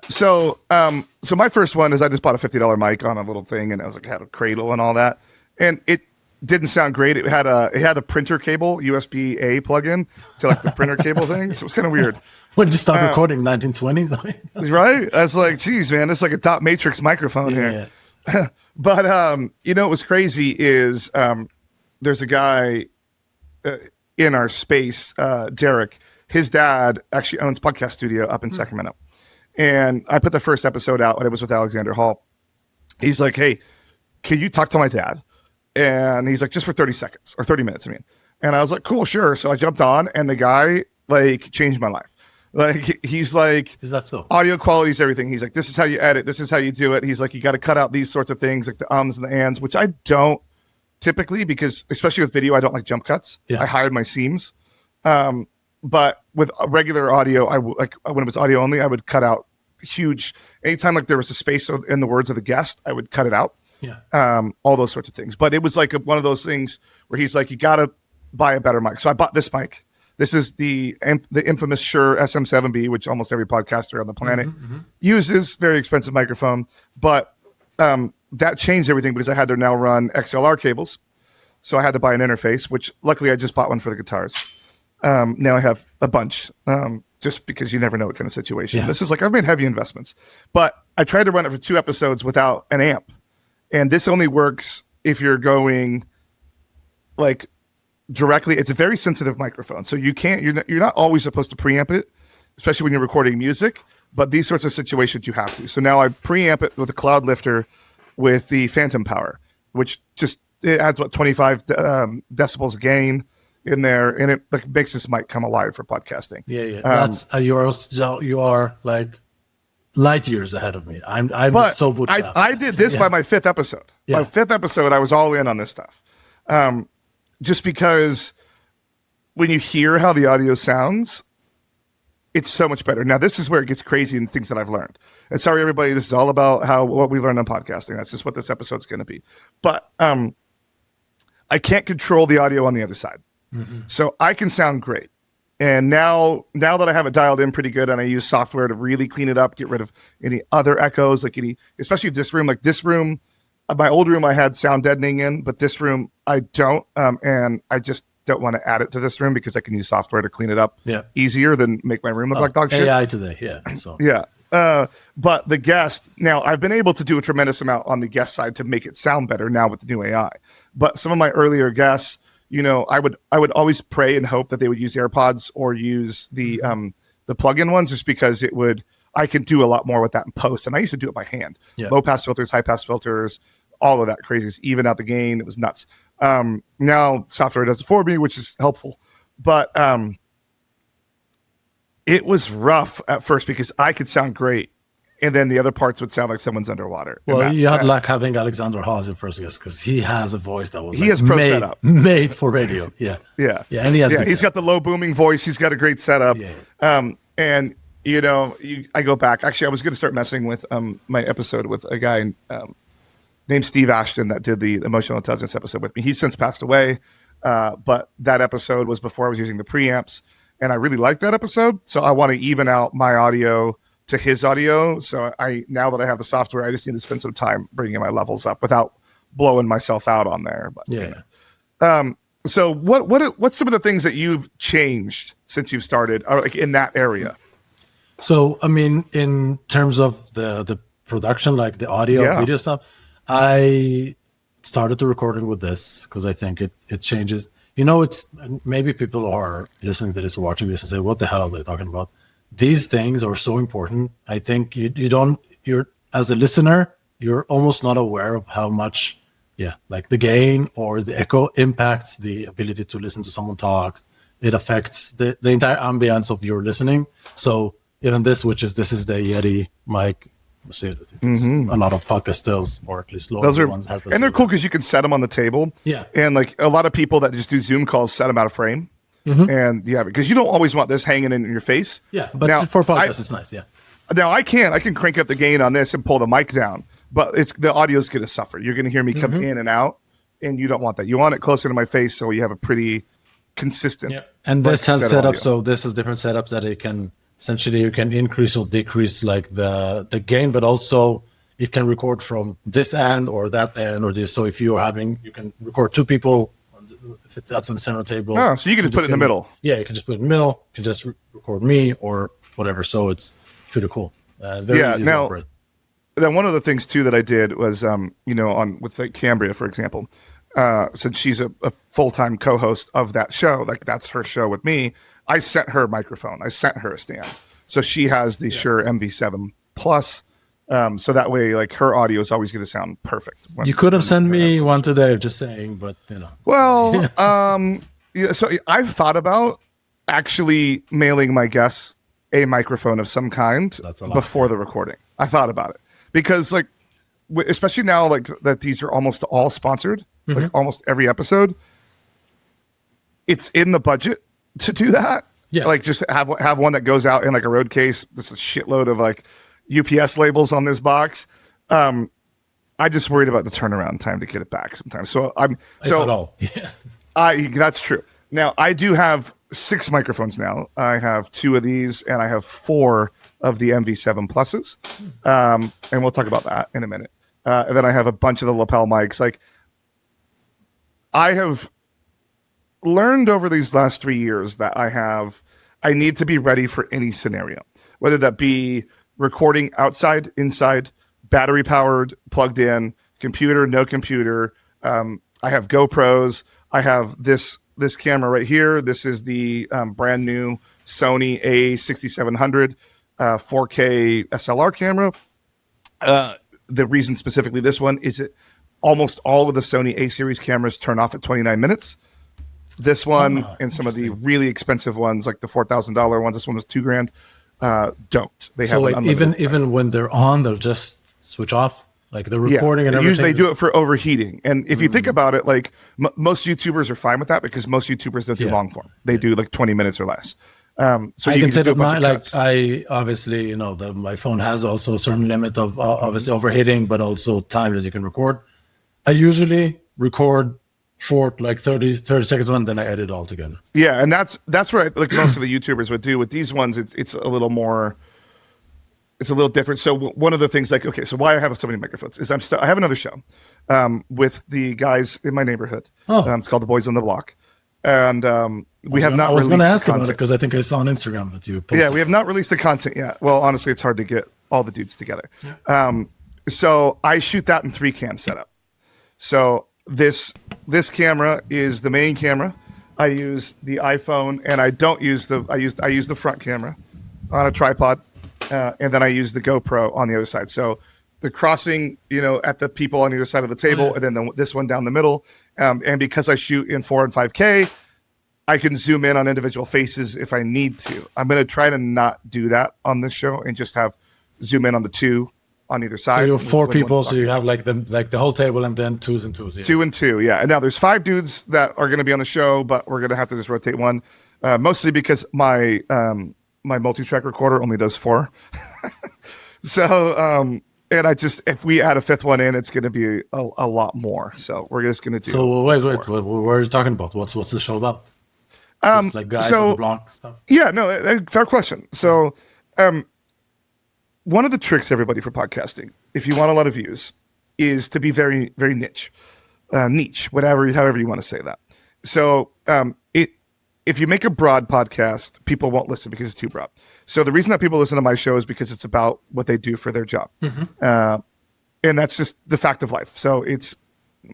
So my first one is I just bought a $50 mic on a little thing, and I was like, had a cradle and all that, and it didn't sound great. It had a printer cable, USB-A plug-in to like the printer cable thing. So it was kind of weird. When did you start recording? 1920s, right? I was like, geez, man, it's like a dot matrix microphone here. But what was crazy is there's a guy in our space, Derek. His dad actually owns Podcast Studio up in Sacramento. And I put the first episode out when it was with Alexander Hall. He's like, hey, can you talk to my dad? And he's like, just for 30 seconds or 30 minutes, I mean. And I was like, cool, sure. So I jumped on, and the guy like changed my life. Like, he's like, is that so? Audio quality is everything. He's like, this is how you edit. This is how you do it. He's like, you got to cut out these sorts of things, like the ums and the ands, which I don't typically, because especially with video, I don't like jump cuts. I hide my seams. But with regular audio, when it was audio only, I would cut out huge. Anytime like there was a space in the words of the guest, I would cut it out. All those sorts of things. But it was like one of those things where he's like, you got to buy a better mic. So I bought this mic. This is the infamous Shure SM7B, which almost every podcaster on the planet uses. Very expensive microphone. But that changed everything because I had to now run XLR cables. So I had to buy an interface, which luckily I just bought one for the guitars. Now I have a bunch, just because you never know what kind of situation. This is like, I've made heavy investments, but I tried to run it for 2 episodes without an amp. And this only works if you're going like directly. It's a very sensitive microphone. So you're not always supposed to preamp it, especially when you're recording music, but these sorts of situations you have to. So now I preamp it with a cloud lifter with the phantom power, which it adds 25 decibels gain in there, and it like makes this mic come alive for podcasting. That's you are like light years ahead of me. I'm so bootstrapped. I did this by my 5th episode. My 5th episode, I was all in on this stuff, just because when you hear how the audio sounds, it's so much better. Now this is where it gets crazy and things that I've learned. And sorry everybody, this is all about what we learned on podcasting. That's just what this episode's going to be. But I can't control the audio on the other side. So I can sound great. And now that I have it dialed in pretty good, and I use software to really clean it up, get rid of any other echoes, especially this room, my old room I had sound deadening in, but this room I don't. And I just don't want to add it to this room because I can use software to clean it up easier than make my room look like dog shit. AI today. So. But the guest, now I've been able to do a tremendous amount on the guest side to make it sound better now with the new AI. But some of my earlier guests, I would always pray and hope that they would use AirPods or use the plug-in ones, just because I can do a lot more with that in post. And I used to do it by hand. Low pass filters, high pass filters, all of that crazy, even out the gain. It was nuts. Now software does it for me, which is helpful. But it was rough at first because I could sound great, and then the other parts would sound like someone's underwater. Well, you had luck having Alexander Hall as your first guest, because he has a voice that was made for radio. And he's got the low booming voice. He's got a great setup. And I go back. Actually, I was going to start messing with my episode with a guy named Steve Ashton that did the emotional intelligence episode with me. He's since passed away, but that episode was before I was using the preamps, and I really liked that episode. So I want to even out my audio to his audio. So now that I have the software, I just need to spend some time bringing my levels up without blowing myself out on there. But so what's some of the things that you've changed since you've started, or like in that area? So, I mean, in terms of the production, like the audio, video stuff, I started the recording with this because I think it changes. it's maybe people who are listening to this or watching this and say, what the hell are they talking about? These things are so important. I think you're as a listener, you're almost not aware of how much, like the gain or the echo impacts the ability to listen to someone talk. It affects the entire ambience of your listening. So even this is the Yeti mic. A lot of podcast stills, or at least those are ones have and they're cool because you can set them on the table. Yeah, and like a lot of people that just do Zoom calls set them out of frame. And because you don't always want this hanging in your face. Yeah, but now, for podcasts, it's nice. Yeah. Now I can crank up the gain on this and pull the mic down, but the audio's going to suffer. You're going to hear me come in and out, and you don't want that. You want it closer to my face so you have a pretty consistent. Yeah. And this has setup, so this has different setups that it can essentially you can increase or decrease like the gain, but also it can record from this end or that end or this. So if you can record two people, if that's on the center table. Oh, so you can just put it in the middle. Yeah, you can just put it in the middle. You can just record me or whatever. So it's pretty cool. Very easy to operate. Then one of the things too that I did was, with like Cambria, for example, since she's a full-time co-host of that show, like that's her show with me, I sent her a microphone. I sent her a stand. So she has the Shure MV7 Plus. So that way, like her audio is always going to sound perfect. You could have sent me one today, just saying, but Well, so I've thought about actually mailing my guests a microphone of some kind before the recording. I thought about it because, like, especially now, like that these are almost all sponsored, like almost every episode. It's in the budget to do that. Yeah, like just have one that goes out in like a road case. There's a shitload of like UPS labels on this box. I just worried about the turnaround time to get it back sometimes. So that's true. Now I do have 6 microphones now. I have 2 of these and I have 4 of the MV7 Pluses. And we'll talk about that in a minute. And then I have a bunch of the lapel mics. Like I have learned over these last 3 years that I need to be ready for any scenario, whether that be recording outside, inside, battery powered, plugged in, computer, no computer. I have GoPros. I have this camera right here. This is the brand new Sony A6700 4K SLR camera. The reason specifically this one is that almost all of the Sony A-series cameras turn off at 29 minutes. This one and some of the really expensive ones, like the $4,000 ones, this one was $2,000. Don't they have even when they're on, they'll just switch off, like the recording and everything. Usually they do it for overheating. And if you think about it, like most YouTubers are fine with that because most YouTubers don't do long form. They do like 20 minutes or less. So I can say that I obviously, my phone has also a certain limit of obviously overheating, but also time that you can record. I usually record short, like 30 seconds on, then I edit all together. Yeah, and that's what like most of the YouTubers would do. With these ones, it's a little more, it's a little different. So one of the things, like, okay, so why I have so many microphones is I have another show with the guys in my neighborhood. It's called The Boys on the Block. And we have not. I was going to ask about it because I think I saw on Instagram that you posted. Yeah, we have not released the content yet. Well, honestly, it's hard to get all the dudes together. Yeah. So I shoot that in 3-cam setup. So this camera is the main camera. I use the iPhone, and I don't use I use the front camera on a tripod, and then I use the GoPro on the other side. So the crossing, at the people on either side of the table, and then this one down the middle. And because I shoot in 4 and 5K, I can zoom in on individual faces if I need to. I'm going to try to not do that on this show and just have zoom in on the 2 on either side. So you have 4 people, so you have like the whole table and then 2s and 2s. Yeah. 2 and 2, yeah. And now there's 5 dudes that are going to be on the show, but we're going to have to just rotate one, mostly because my multi-track recorder only does 4. So, and if we add a 5th one in, it's going to be a lot more. So we're just going to do. So wait, what are you talking about? What's the show about? Just like guys on the block stuff. Yeah, no, fair question. So, one of the tricks, everybody, for podcasting, if you want a lot of views, is to be very, very niche, however you want to say that. So, if you make a broad podcast, people won't listen because it's too broad. So the reason that people listen to my show is because it's about what they do for their job. And that's just the fact of life. So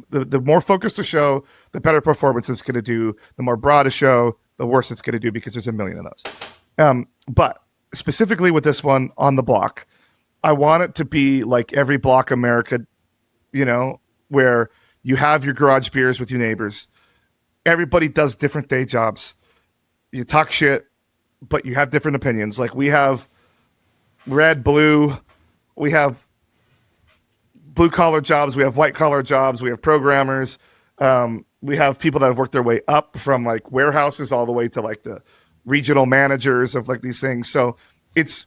The more focused a show, the better performance it's going to do. The more broad a show, the worse it's going to do because there's a million of those. But specifically with this one on the block, I want it to be like every block America, where you have your garage beers with your neighbors. Everybody does different day jobs. You talk shit, but you have different opinions. Like we have red, blue, we have blue collar jobs, we have white collar jobs, we have programmers, we have people that have worked their way up from like warehouses all the way to like the regional managers of like these things. So it's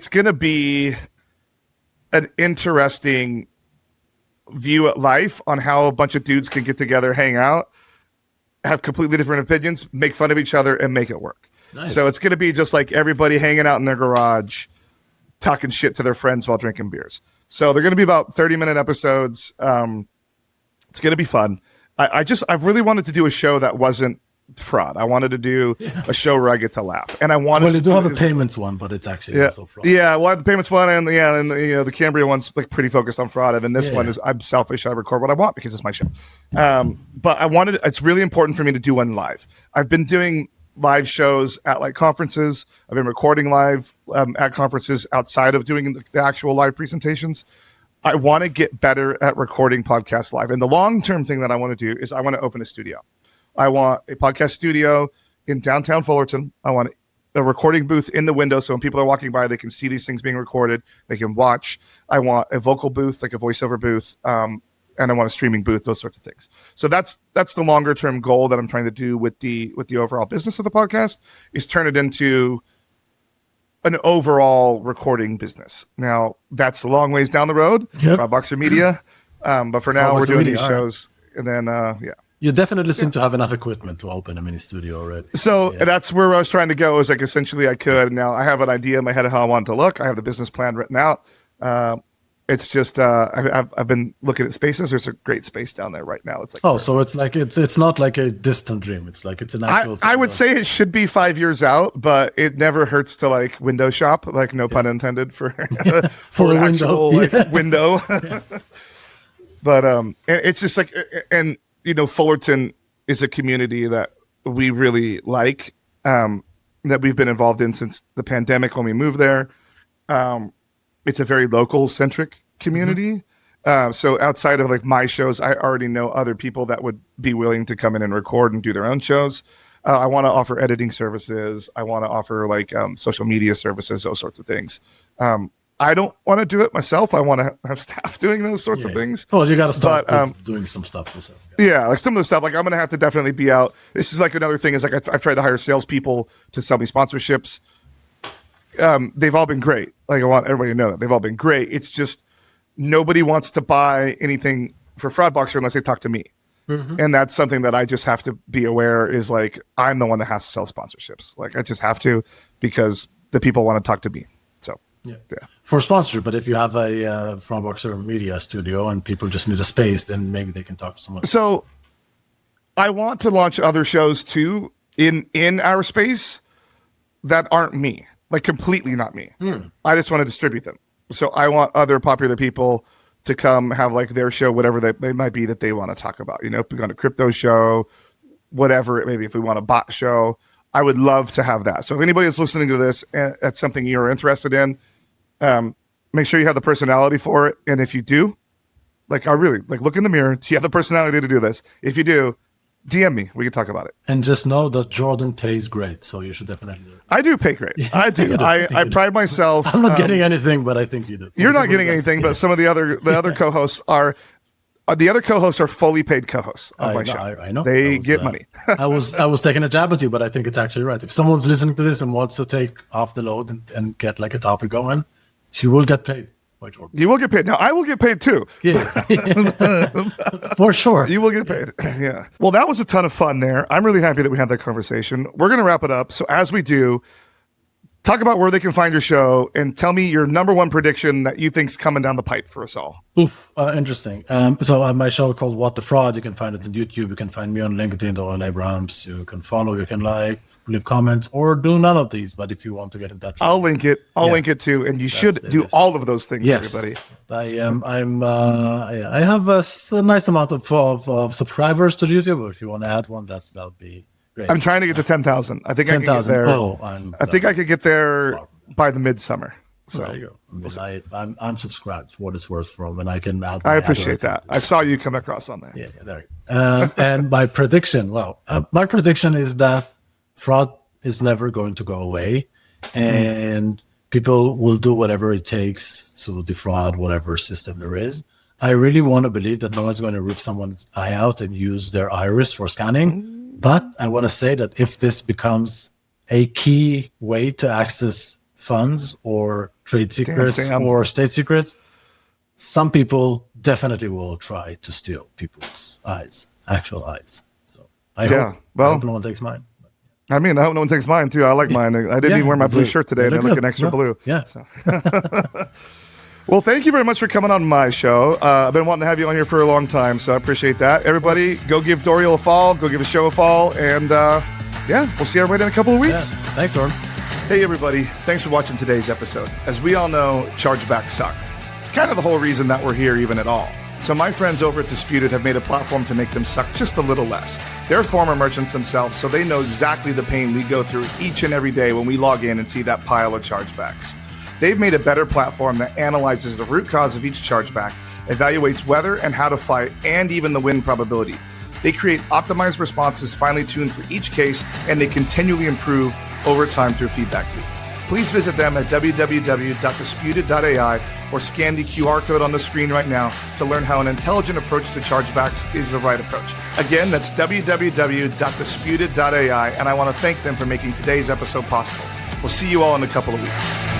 gonna be an interesting view at life on how a bunch of dudes can get together, hang out, have completely different opinions, make fun of each other, and make it work. Nice. So it's gonna be just like everybody hanging out in their garage, talking shit to their friends while drinking beers. So they're going to be about 30-minute episodes. It's going to be fun. I really wanted to do a show that wasn't fraud. I wanted to do a show where I get to laugh, and I wanted. Well, you do have a payments one, but it's actually not so fraud. Yeah, well, the payments one, and the Cambria one's like pretty focused on fraud, and then this one is I'm selfish. I record what I want because it's my show. But I wanted. It's really important for me to do one live. I've been doing live shows at like conferences. I've been recording live at conferences outside of doing the actual live presentations. I want to get better at recording podcasts live. And the long-term thing that I want to do is I want to open a studio. I want a podcast studio in downtown Fullerton. I want a recording booth in the window so when people are walking by, they can see these things being recorded. They can watch. I want a vocal booth, like a voiceover booth. And I want a streaming booth, those sorts of things. So that's the longer term goal that I'm trying to do with the overall business of the podcast is turn it into an overall recording business. Now that's a long ways down the road. Boxer Media, but for now we're doing these shows, and then You definitely seem to have enough equipment to open a mini studio already. So that's where I was trying to go. Is like essentially I could. Now I have an idea in my head of how I want it to look. I have the business plan written out. It's just I've been looking at spaces. There's a great space down there right now. It's like so it's like it's not like a distant dream. It's like it's an actual. I would say it should be 5 years out, but it never hurts to like window shop. Like no pun intended for for a actual, window. But it's just like Fullerton is a community that we really like, that we've been involved in since the pandemic when we moved there. It's a very local centric community. So outside of like my shows, I already know other people that would be willing to come in and record and do their own shows. I want to offer editing services. I want to offer like social media services, those sorts of things. I don't want to do it myself. I want to have staff doing those sorts of things. Oh, you got to start doing some stuff yourself. Yeah, like some of the stuff, like I'm going to have to definitely be out. This is like another thing is like I've tried to hire salespeople to sell me sponsorships. They've all been great. Like I want everybody to know that they've all been great. It's just nobody wants to buy anything for Fraudboxer unless they talk to me. And that's something that I just have to be aware is like, I'm the one that has to sell sponsorships. Like I just have to, because the people want to talk to me. So yeah. For sponsorship, but if you have a Fraudboxer media studio and people just need a space, then maybe they can talk to someone. So I want to launch other shows too in our space that aren't me. Like completely not me. I just want to distribute them. So I want other popular people to come have like their show, whatever they might be that they want to talk about. If we want a crypto show, whatever it may be, if we want a bot show, I would love to have that. So if anybody is listening to this and that's something you're interested in, make sure you have the personality for it. And if you do, like I really like look in the mirror. Do you have the personality to do this? If you do, DM me. We can talk about it. And just know that Jordan pays great, so you should definitely do it. I do pay great. I do. I pride myself. I'm not getting anything, but I think you do. You're not getting anything, but some of the other co-hosts are. The other co-hosts are fully paid co-hosts on my show. I know. They get money. I was taking a jab at you, but I think it's actually right. If someone's listening to this and wants to take off the load and get like a topic going, she will get paid. You will get paid. Now, I will get paid too. Yeah. For sure. You will get paid. Yeah. Well, that was a ton of fun there. I'm really happy that we had that conversation. We're going to wrap it up. So as we do, talk about where they can find your show and tell me your number one prediction that you think's coming down the pipe for us all. Interesting. So my show called What the Fraud, you can find it on YouTube. You can find me on LinkedIn, Doriel Abrahams. You can follow, you can like, leave comments, or do none of these. But if you want to get in touch, I'll link it. I'll link it too. And you should do all of those things, everybody. I have a nice amount of subscribers to YouTube. If you want to add one, that would be great. I'm trying to get to 10,000. I think 10, I can get there. I think I could get there by the midsummer. So there you go. I'm subscribed for what it's worth from, and I can add. I appreciate that. I saw you come across on there. Yeah, there. And my prediction. My prediction is that fraud is never going to go away, and people will do whatever it takes to defraud whatever system there is. I really want to believe that no one's going to rip someone's eye out and use their iris for scanning. But I want to say that if this becomes a key way to access funds or trade secrets or state secrets, some people definitely will try to steal people's eyes, actual eyes. So I hope no one takes mine. I mean, I hope no one takes mine too. I like mine. I didn't even wear my blue shirt today, and they're looking extra blue. Yeah. So. Well, thank you very much for coming on my show. I've been wanting to have you on here for a long time, so I appreciate that. Everybody, go give Doriel a follow. Go give his show a follow, and we'll see everybody in a couple of weeks. Yeah. Thanks, Doriel. Hey, everybody. Thanks for watching today's episode. As we all know, chargebacks suck. It's kind of the whole reason that we're here even at all. So my friends over at Disputed have made a platform to make them suck just a little less. They're former merchants themselves, so they know exactly the pain we go through each and every day when we log in and see that pile of chargebacks. They've made a better platform that analyzes the root cause of each chargeback, evaluates whether and how to fight, and even the win probability. They create optimized responses finely tuned for each case, and they continually improve over time through feedback loop. Please visit them at www.disputed.ai or scan the QR code on the screen right now to learn how an intelligent approach to chargebacks is the right approach. Again, that's www.disputed.ai, and I want to thank them for making today's episode possible. We'll see you all in a couple of weeks.